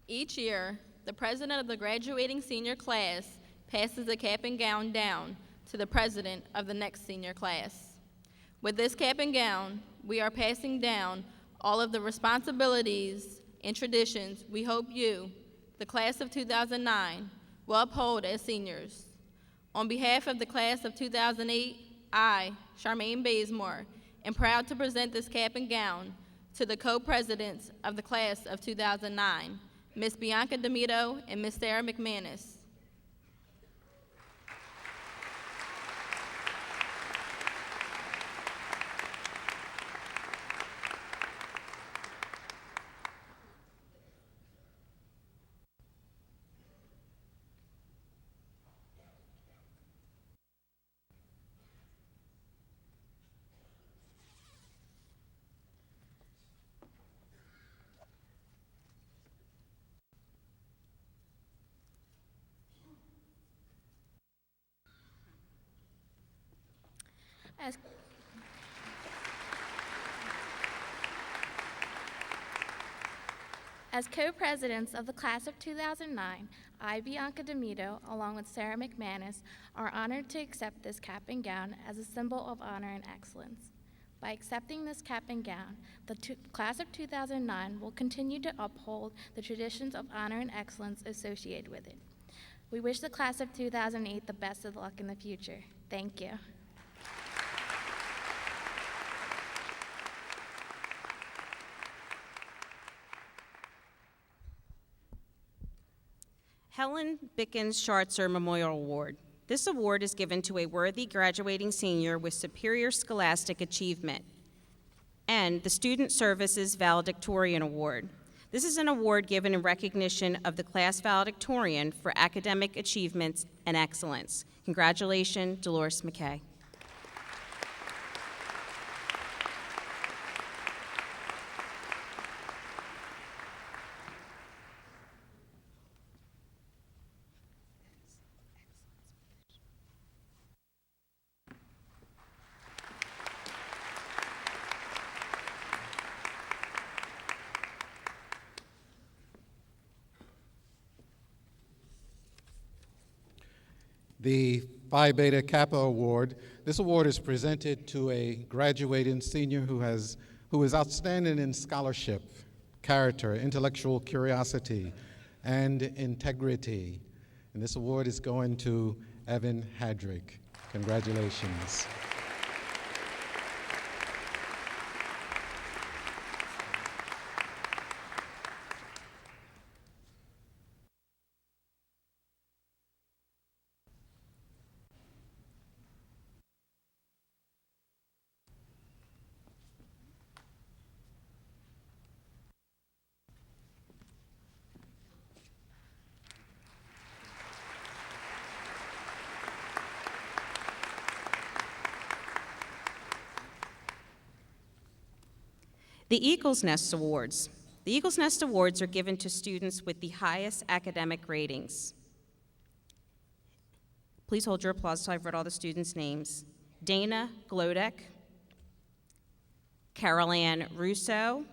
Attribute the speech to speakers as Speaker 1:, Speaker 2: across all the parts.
Speaker 1: Each year, the president of the graduating senior class passes a cap and gown down to the president of the next senior class. With this cap and gown, we are passing down all of the responsibilities and traditions we hope you, the class of 2009, will uphold as seniors. On behalf of the class of 2008, I, Charmaine Bazemore, am proud to present this cap and gown to the co-presidents of the class of 2009, Ms. Bianca Demito and Ms. Sarah McManus.
Speaker 2: As, as co-presidents of the class of 2009, I, Bianca Demito, along with Sarah McManus, are honored to accept this cap and gown as a symbol of honor and excellence. By accepting this cap and gown, the class of 2009 will continue to uphold the traditions of honor and excellence associated with it. We wish the class of 2008 the best of luck in the future. Thank you.
Speaker 3: Helen Bickens Schartzer Memorial Award. This award is given to a worthy graduating senior with superior scholastic achievement. And the Student Services Valedictorian Award. This is an award given in recognition of the class valedictorian for academic achievements and excellence. Congratulations, Dolores McKay.
Speaker 4: The Phi Beta Kappa Award. This award is presented to a graduating senior who is outstanding in scholarship, character, intellectual curiosity, and integrity. And this award is going to Evan Hadrick. Congratulations.
Speaker 3: The Eagles Nest Awards. The Eagles Nest Awards are given to students with the highest academic ratings. Please hold your applause until I've read all the students' names. Dana Glodek, Carol Ann Russo,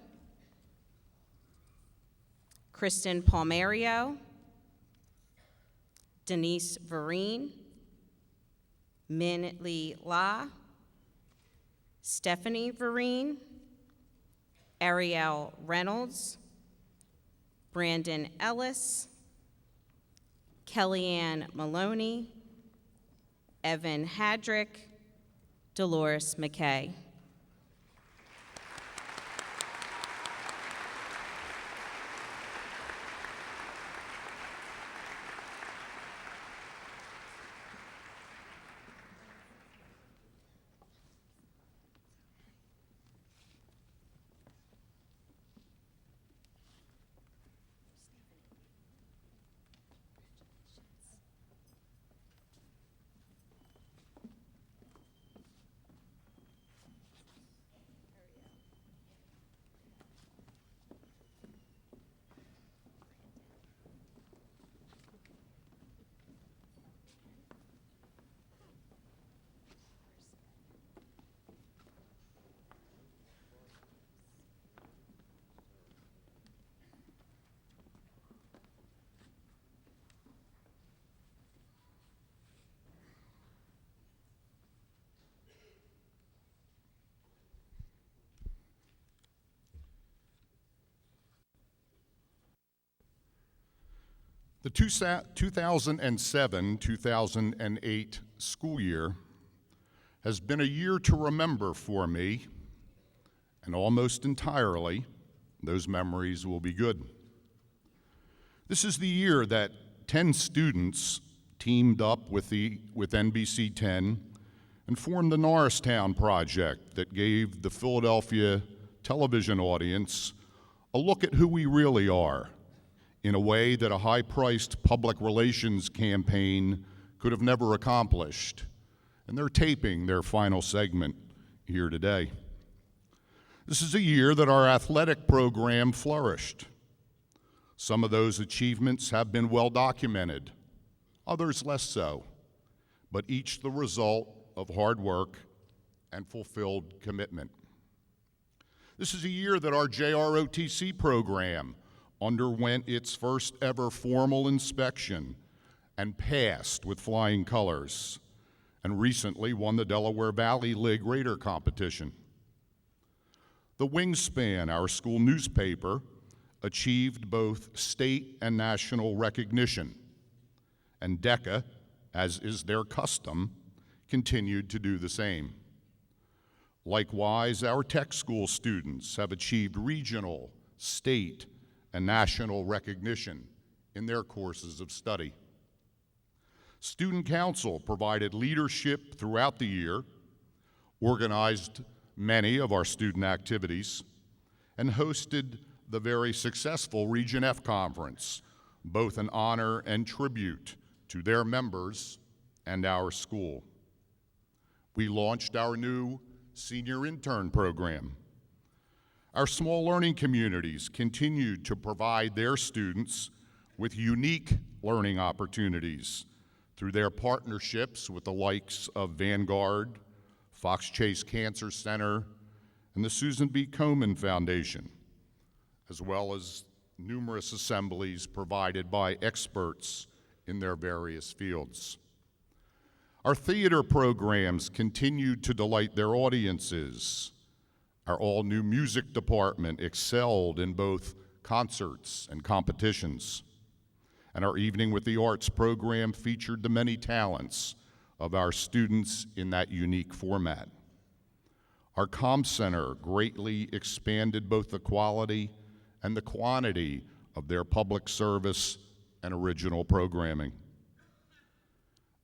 Speaker 3: Kristen Palmerio, Denise Vereen, Min Lee La, Stephanie Vereen, Ariel Reynolds, Brandon Ellis, Kellyanne Maloney, Evan Hadrick, Dolores McKay.
Speaker 5: The 2007-2008 school year has been a year to remember for me, and almost entirely, those memories will be good. This is the year that 10 students teamed up with NBC 10 and formed the Norristown project that gave the Philadelphia television audience a look at who we really are in a way that a high-priced public relations campaign could have never accomplished. And they're taping their final segment here today. This is a year that our athletic program flourished. Some of those achievements have been well documented, others less so, but each the result of hard work and fulfilled commitment. This is a year that our JROTC program underwent its first ever formal inspection and passed with flying colors, and recently won the Delaware Valley League Raider competition. The Wingspan, our school newspaper, achieved both state and national recognition, and DECA, as is their custom, continued to do the same. Likewise, our tech school students have achieved regional, state, and national recognition in their courses of study. Student Council provided leadership throughout the year, organized many of our student activities, and hosted the very successful Region F Conference, both an honor and tribute to their members and our school. We launched our new senior intern program. Our small learning communities continued to provide their students with unique learning opportunities through their partnerships with the likes of Vanguard, Fox Chase Cancer Center, and the Susan B. Komen Foundation, as well as numerous assemblies provided by experts in their various fields. Our theater programs continued to delight their audiences. Our all-new music department excelled in both concerts and competitions. And our Evening with the Arts program featured the many talents of our students in that unique format. Our Comm Center greatly expanded both the quality and the quantity of their public service and original programming.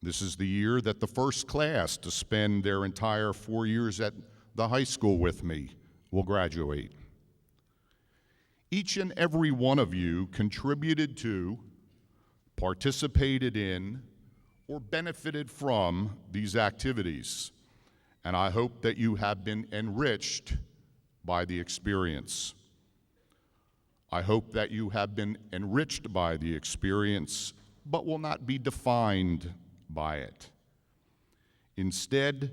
Speaker 5: This is the year that the first class to spend their entire 4 years at the high school with me will graduate. Each and every one of you contributed to, participated in, or benefited from these activities, and I hope that you have been enriched by the experience. I hope that you have been enriched by the experience, but will not be defined by it. Instead,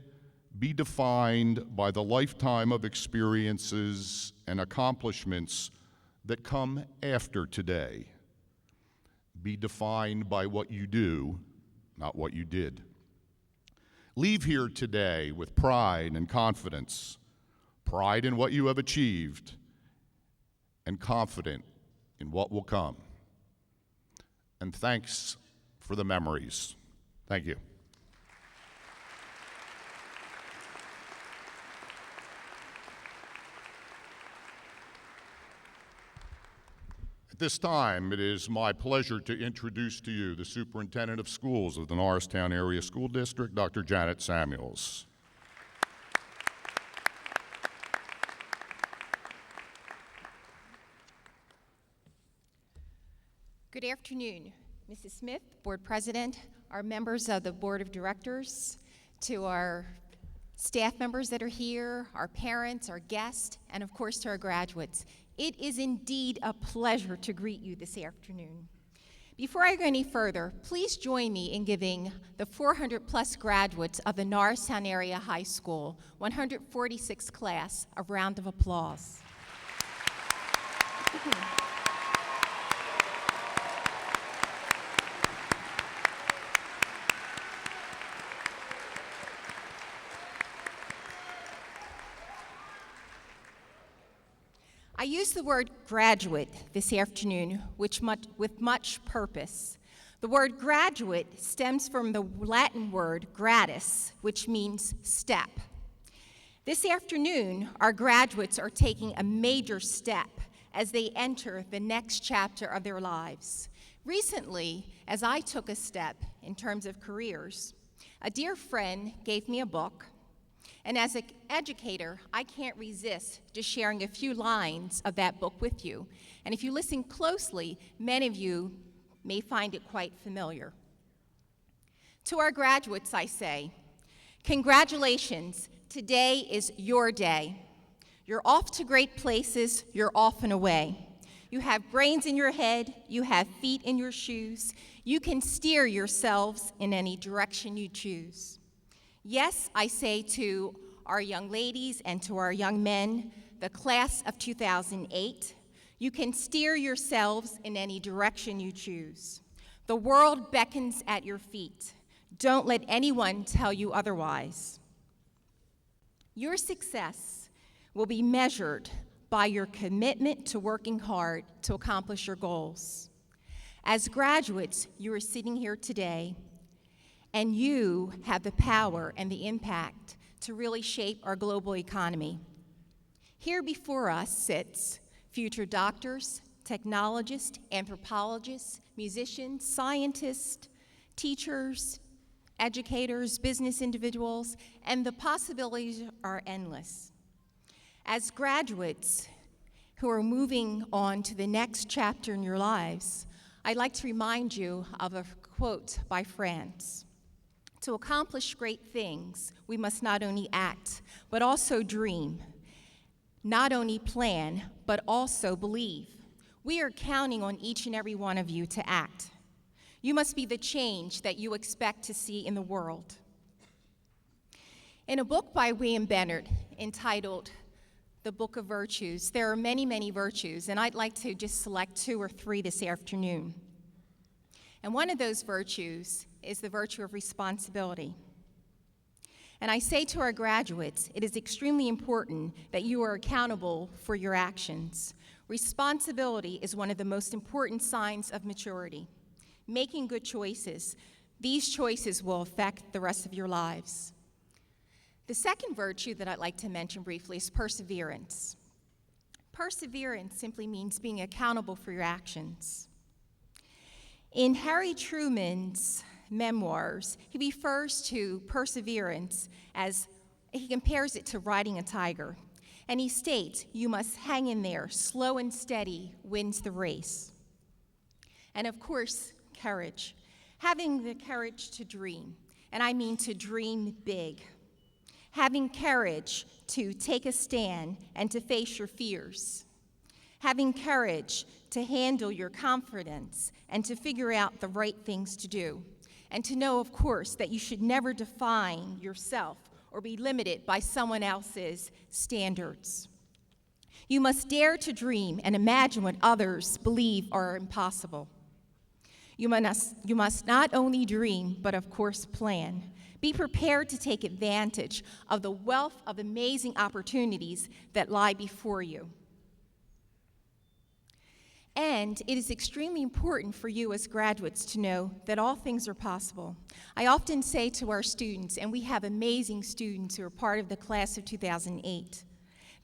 Speaker 5: be defined by the lifetime of experiences and accomplishments that come after today. Be defined by what you do, not what you did. Leave here today with pride and confidence, pride in what you have achieved, and confident in what will come. And thanks for the memories. Thank you. At this time, it is my pleasure to introduce to you the Superintendent of Schools of the Norristown Area School District, Dr. Janet Samuels.
Speaker 6: Good afternoon, Mrs. Smith, Board President, our members of the Board of Directors, to our staff members that are here, our parents, our guests, and of course to our graduates. It is indeed a pleasure to greet you this afternoon. Before I go any further, please join me in giving the 400-plus graduates of the Norristown Area High School 146 class a round of applause. I use the word graduate this afternoon with much purpose. The word graduate stems from the Latin word gratis, which means step. This afternoon, our graduates are taking a major step as they enter the next chapter of their lives. Recently, as I took a step in terms of careers, a dear friend gave me a book, and as an educator, I can't resist just sharing a few lines of that book with you. And if you listen closely, many of you may find it quite familiar. To our graduates, I say, congratulations, today is your day. You're off to great places, you're off and away. You have brains in your head, you have feet in your shoes. You can steer yourselves in any direction you choose. Yes, I say to our young ladies and to our young men, the class of 2008, you can steer yourselves in any direction you choose. The world beckons at your feet. Don't let anyone tell you otherwise. Your success will be measured by your commitment to working hard to accomplish your goals. As graduates, you are sitting here today, and you have the power and the impact to really shape our global economy. Here before us sits future doctors, technologists, anthropologists, musicians, scientists, teachers, educators, business individuals, and the possibilities are endless. As graduates who are moving on to the next chapter in your lives, I'd like to remind you of a quote by France. To accomplish great things, we must not only act, but also dream. Not only plan, but also believe. We are counting on each and every one of you to act. You must be the change that you expect to see in the world. In a book by William Bennett entitled The Book of Virtues, there are many, many virtues, and I'd like to just select 2 or 3 this afternoon. And one of those virtues is the virtue of responsibility. And I say to our graduates, it is extremely important that you are accountable for your actions. Responsibility is one of the most important signs of maturity. Making good choices, these choices will affect the rest of your lives. The second virtue that I'd like to mention briefly is perseverance. Perseverance simply means being accountable for your actions. In Harry Truman's memoirs, he refers to perseverance as, he compares it to riding a tiger. And he states, you must hang in there, slow and steady wins the race. And of course, courage. Having the courage to dream, and I mean to dream big. Having courage to take a stand and to face your fears. Having courage to handle your confidence and to figure out the right things to do. And to know, of course, that you should never define yourself or be limited by someone else's standards. You must dare to dream and imagine what others believe are impossible. You must not only dream, but of course plan. Be prepared to take advantage of the wealth of amazing opportunities that lie before you. And it is extremely important for you as graduates to know that all things are possible. I often say to our students, and we have amazing students who are part of the class of 2008,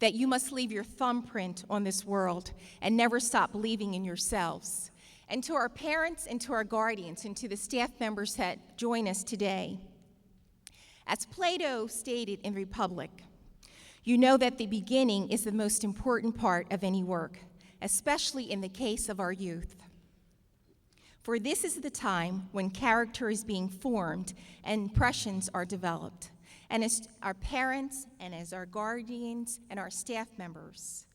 Speaker 6: that you must leave your thumbprint on this world and never stop believing in yourselves. And to our parents and to our guardians and to the staff members that join us today, as Plato stated in Republic, you know that the beginning is the most important part of any work, especially in the case of our youth. For this is the time when character is being formed and impressions are developed. And as our parents and as our guardians and our staff members,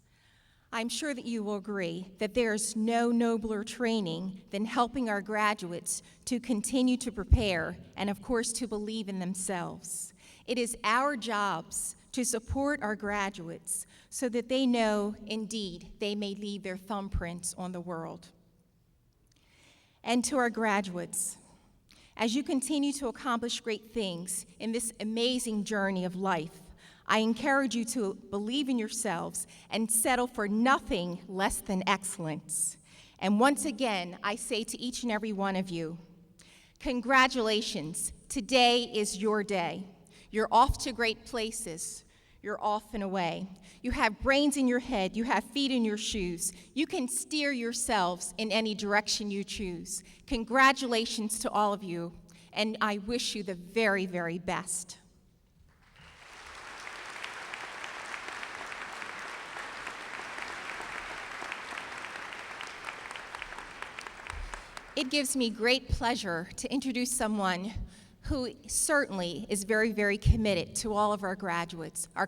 Speaker 6: I'm sure that you will agree that there is no nobler training than helping our graduates to continue to prepare and, of course, to believe in themselves. It is our jobs to support our graduates so that they know, indeed, they may leave their thumbprints on the world. And to our graduates, as you continue to accomplish great things in this amazing journey of life, I encourage you to believe in yourselves and settle for nothing less than excellence. And once again, I say to each and every one of you, Congratulations. Today is your day. You're off to great places. You're off and away. You have brains in your head. You have feet in your shoes. You can steer yourselves in any direction you choose. Congratulations to all of you, and I wish you the very, very best. It gives me great pleasure to introduce someone who certainly is very, very committed to all of our graduates, our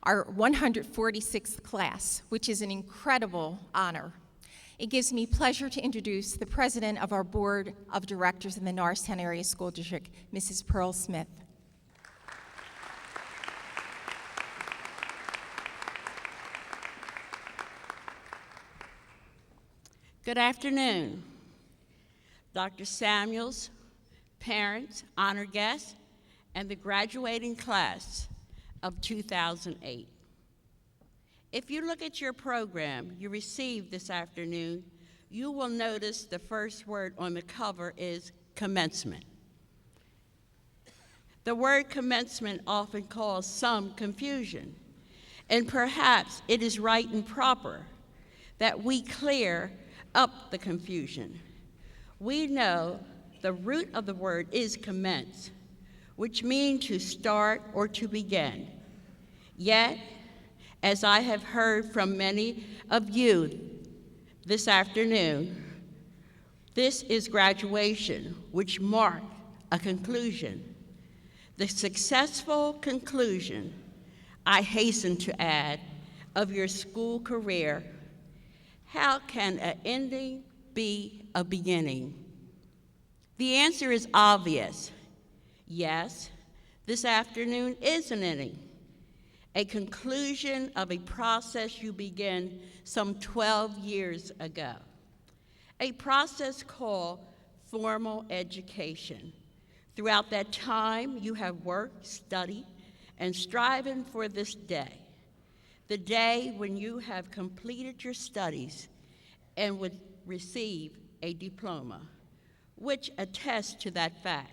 Speaker 6: 146th class, which is an incredible honor. It gives me pleasure to introduce the president of our board of directors in the Norristown Area School District, Mrs. Pearl Smith.
Speaker 7: Good afternoon, Dr. Samuels, parents, honored guests, and the graduating class of 2008. If you look at your program you received this afternoon, you will notice the first word on the cover is commencement. The word commencement often causes some confusion, and perhaps it is right and proper that we clear up the confusion. We know the root of the word is commence, which means to start or to begin. Yet, as I have heard from many of you this afternoon, this is graduation, which marks a conclusion. The successful conclusion, I hasten to add, of your school career. How can an ending be a beginning? The answer is obvious. Yes, this afternoon is an ending, a conclusion of a process you began some 12 years ago, a process called formal education. Throughout that time, you have worked, studied, and striven for this day, the day when you have completed your studies and would receive a diploma, which attests to that fact.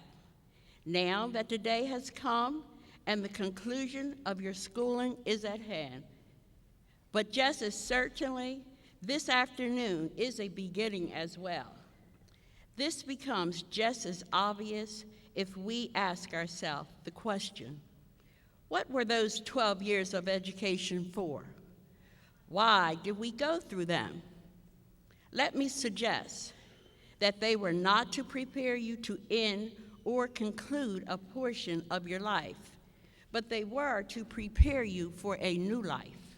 Speaker 7: Now that the day has come and the conclusion of your schooling is at hand, but just as certainly, this afternoon is a beginning as well. This becomes just as obvious if we ask ourselves the question, what were those 12 years of education for? Why did we go through them? Let me suggest that they were not to prepare you to end or conclude a portion of your life, but they were to prepare you for a new life.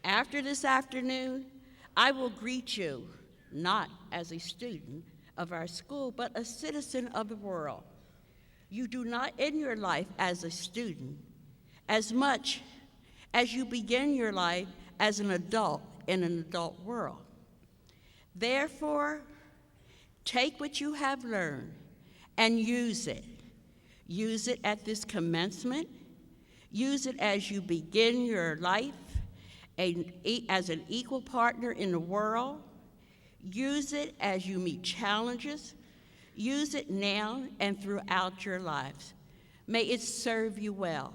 Speaker 7: After this afternoon, I will greet you not as a student of our school, but a citizen of the world. You do not end your life as a student as much as you begin your life as an adult in an adult world. Therefore, take what you have learned and use it. Use it at this commencement. Use it as you begin your life as an equal partner in the world. Use it as you meet challenges. Use it now and throughout your lives. May it serve you well.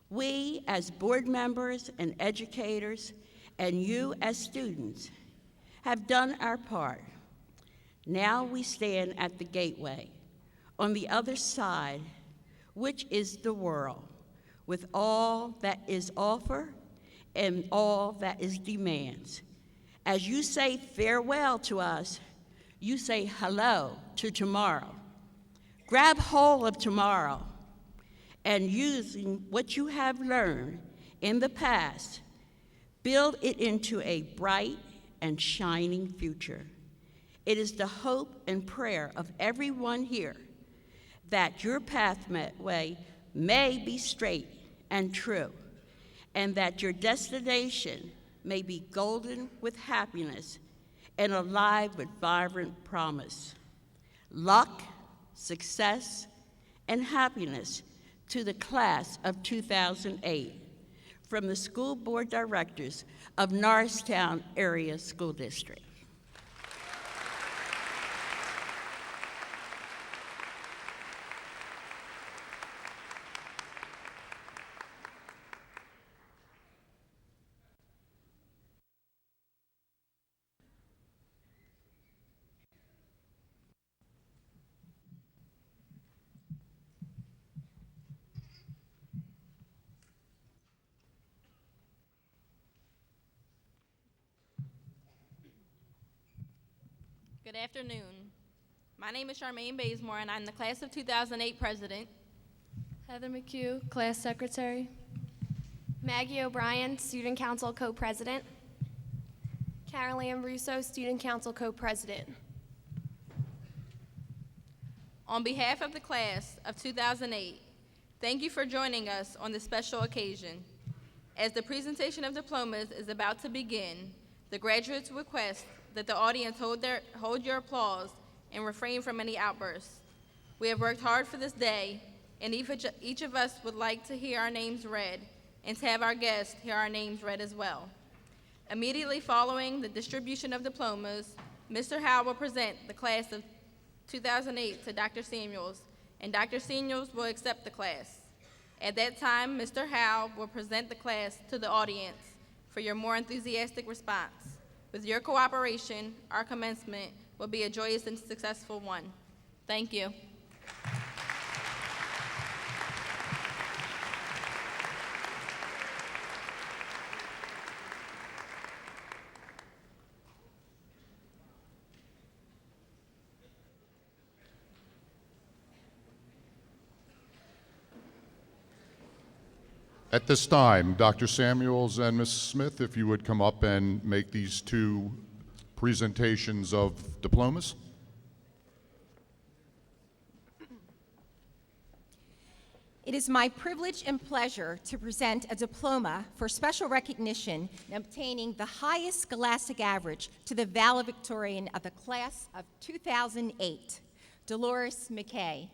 Speaker 7: We, as board members and educators, and you as students, have done our part. Now we stand at the gateway, on the other side, which is the world, with all that is offered and all that is demands. As you say farewell to us, you say hello to tomorrow. Grab hold of tomorrow, and using what you have learned in the past, build it into a bright and shining future. It is the hope and prayer of everyone here that your pathway may be straight and true, and that your destination may be golden with happiness and alive with vibrant promise. Luck, success, and happiness to the class of 2008 from the school board directors of Norristown Area School District.
Speaker 1: Good afternoon. My name is Charmaine Bazemore, and I'm the class of 2008 president.
Speaker 8: Heather McHugh, class secretary.
Speaker 9: Maggie O'Brien, Student Council Co-President. Carol Ann Russo, Student Council Co-President.
Speaker 1: On behalf of the class of 2008, thank you for joining us on this special occasion. As the presentation of diplomas is about to begin, the graduates request that the audience hold your applause and refrain from any outbursts. We have worked hard for this day, and each of us would like to hear our names read and to have our guests hear our names read as well. Immediately following the distribution of diplomas, Mr. Howe will present the class of 2008 to Dr. Samuels, and Dr. Samuels will accept the class. At that time, Mr. Howe will present the class to the audience for your more enthusiastic response. With your cooperation, our commencement will be a joyous and successful one. Thank you.
Speaker 5: At this time, Dr. Samuels and Ms. Smith, if you would come up and make these two presentations of diplomas.
Speaker 6: It is my privilege and pleasure to present a diploma for special recognition in obtaining the highest scholastic average to the valedictorian of the class of 2008, Dolores McKay.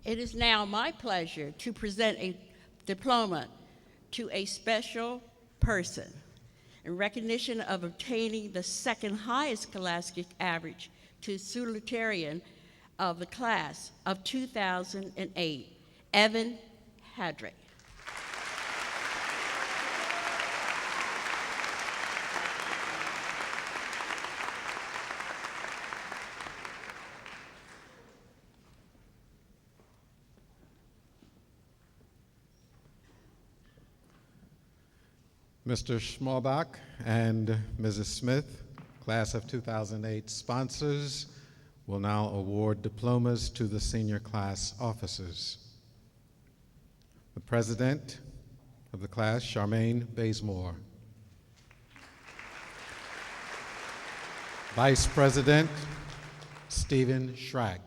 Speaker 7: It is now my pleasure to present a diploma to a special person in recognition of obtaining the second highest scholastic average to salutatorian of the class of 2008, Evan Hadrick.
Speaker 4: Mr. Schmalbach and Mrs. Smith, class of 2008 sponsors, will now award diplomas to the senior class officers. The president of the class, Charmaine Bazemore. Vice President, Stephen Schrack.